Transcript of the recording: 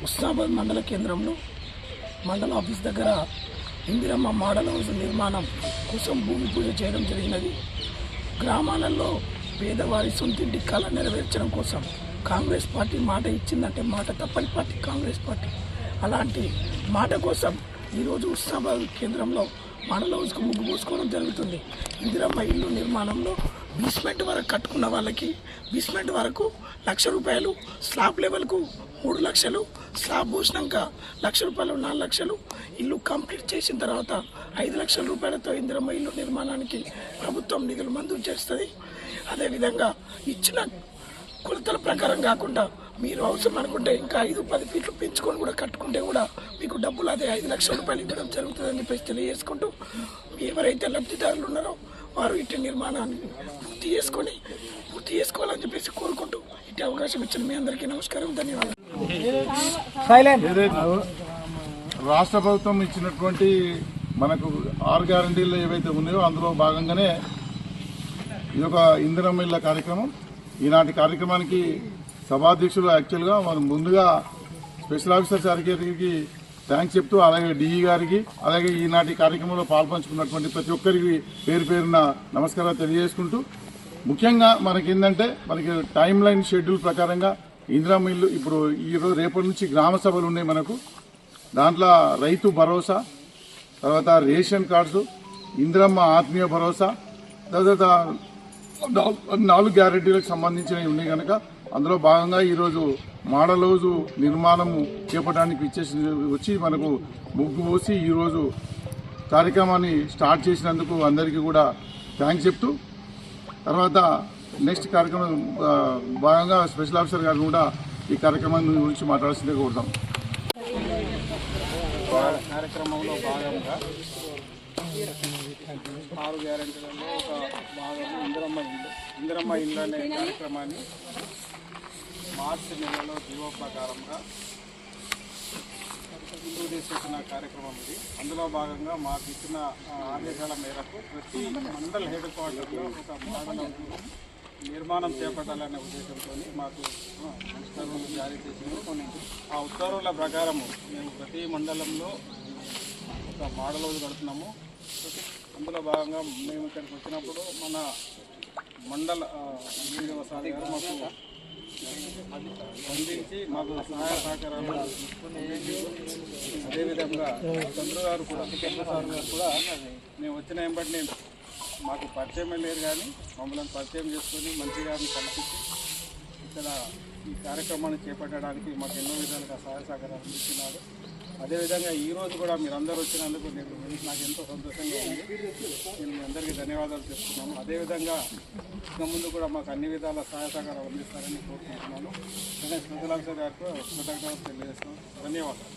హుస్నాబాద్ మండల కేంద్రంలో మండల ఆఫీస్ దగ్గర ఇందిరమ్మ మోడల్ హౌస్ నిర్మాణం కోసం భూమి పూజ చేయడం జరిగినది. గ్రామాలలో పేదవారి సొంతింటి కళ నెరవేర్చడం కోసం కాంగ్రెస్ పార్టీ మాట ఇచ్చిందంటే మాట తప్పని పార్టీ కాంగ్రెస్ పార్టీ. అలాంటి మాట కోసం ఈరోజు హుస్నాబాద్ కేంద్రంలో మోడల్ హౌస్కు ముగ్గు పోసుకోవడం జరుగుతుంది. ఇందిరమ్మ ఇల్లు నిర్మాణంలో బేస్మెంట్ వరకు కట్టుకున్న వాళ్ళకి బేస్మెంట్ వరకు ₹1,00,000, స్లాబ్ లెవెల్కు 3 లక్షలు, స్లాబ్ పోసినాక ₹1,00,000, 4 లక్షలు, ఇల్లు కంప్లీట్ చేసిన తర్వాత ₹5 లక్షలతో ఇందిరమ్మ ఇల్లు నిర్మాణానికి ప్రభుత్వం నిధులు మంజూరు చేస్తుంది. అదేవిధంగా ఇచ్చిన కొలతల ప్రకారం కాకుండా మీరు అవసరం అనుకుంటే ఇంకా 5-10 ఫీట్లు పెంచుకొని కూడా కట్టుకుంటే కూడా మీకు డబ్బులు అదే ₹5 లక్షలు ఇవ్వడం జరుగుతుందని చెప్పేసి తెలియజేసుకుంటూ, ఎవరైతే లబ్ధిదారులు ఉన్నారో వారు ఇటు నిర్మాణాన్ని పూర్తి చేసుకోవాలని చెప్పేసి కోరుకుంటూ ఇటు అవకాశం ఇచ్చిన మీ అందరికీ నమస్కారం, ధన్యవాదాలు. రాష్ట్ర ప్రభుత్వం ఇచ్చినటువంటి మనకు 6 గ్యారంటీలు ఏవైతే ఉన్నాయో అందులో భాగంగానే ఇది ఒక ఇందిరమ్మ ఇళ్ళ కార్యక్రమం. ఈనాటి కార్యక్రమానికి సభాధ్యక్షులు యాక్చువల్గా మనం ముందుగా స్పెషల్ ఆఫీసర్ గారికి థ్యాంక్స్ చెప్తూ, అలాగే డిఈ గారికి, అలాగే ఈనాటి కార్యక్రమంలో పాల్పంచుకున్నటువంటి ప్రతి ఒక్కరికి పేరు పేరున నమస్కారాలు తెలియజేసుకుంటూ, ముఖ్యంగా మనకి ఏంటంటే మనకి టైం లైన్ షెడ్యూల్ ప్రకారంగా ఇందిరమ్మ ఇల్లు ఇప్పుడు ఈరోజు రేపటి నుంచి గ్రామ సభలు ఉన్నాయి మనకు. దాంట్లో రైతు భరోసా, తర్వాత రేషన్ కార్డ్స్, ఇందిరమ్మ ఆత్మీయ భరోసా, తర్వాత 4 గ్యారెంటీలకు సంబంధించినవి ఉన్నాయి కనుక అందులో భాగంగా ఈరోజు మోడల్ హౌస్ నిర్మాణము చేపట్టడానికి వచ్చి మనకు ముగ్గు పోసి ఈరోజు కార్యక్రమాన్ని స్టార్ట్ చేసినందుకు అందరికీ కూడా థ్యాంక్స్ చెప్తూ, తర్వాత నెక్స్ట్ కార్యక్రమం భాగంగా స్పెషల్ ఆఫీసర్ గారు కూడా ఈ కార్యక్రమం గురించి మాట్లాడాల్సిందే కోరుతాం. కార్యక్రమంలో భాగంగా 6 గ్యారెంటీలలో ఒక భాగం ఇందిరమ్మ ఇల్లు అనే కార్యక్రమాన్ని మార్చి నెలలో జీవో ప్రకారంగా ఇంట్రొడ్యూస్ చేసిన కార్యక్రమం ఇది. అందులో భాగంగా మాకు ఇచ్చిన ఆదేశాల మేరకు ప్రతి మండల్ హెడ్ క్వార్టర్లో ఒక మోడల్ నిర్మాణం చేపట్టాలనే ఉద్దేశంతో మాకు ఉత్తర్వులు జారీ చేసినాము. ఆ ఉత్తర్వుల ప్రకారము మేము ప్రతి మండలంలో ఒక మోడల్ హౌస్ కడుతున్నాము. అందులో భాగంగా మేము ఇక్కడికి వచ్చినప్పుడు మన మండల వ్యవసాయ గారు మాకు స్పందించి మాకు సహాయ సహకారాలు, అదేవిధంగా చంద్ర గారు కూడా మేము వచ్చిన వెంబడిని మాకు పరిచయం లేరు కానీ మమ్మల్ని పరిచయం చేసుకొని మంచిగా కల్పించి ఇక్కడ ఈ కార్యక్రమాన్ని చేపట్టడానికి మాకు ఎన్నో విధాలుగా సహాయ సహకారాలు అందిస్తున్నారు. అదేవిధంగా ఈరోజు కూడా మీరందరూ వచ్చినందుకు నాకు ఎంతో సంతోషంగా ఉంది. నేను మీ అందరికీ ధన్యవాదాలు చెప్తున్నాను. అదేవిధంగా ఇక ముందు కూడా మాకు అన్ని విధాల సహాయ సహకారాలు అందిస్తారని కోరుకుంటున్నాను. స్పెషల్ ఆఫీసర్ గారికి కృతజ్ఞతలు తెలియజేస్తున్నాను. ధన్యవాదాలు.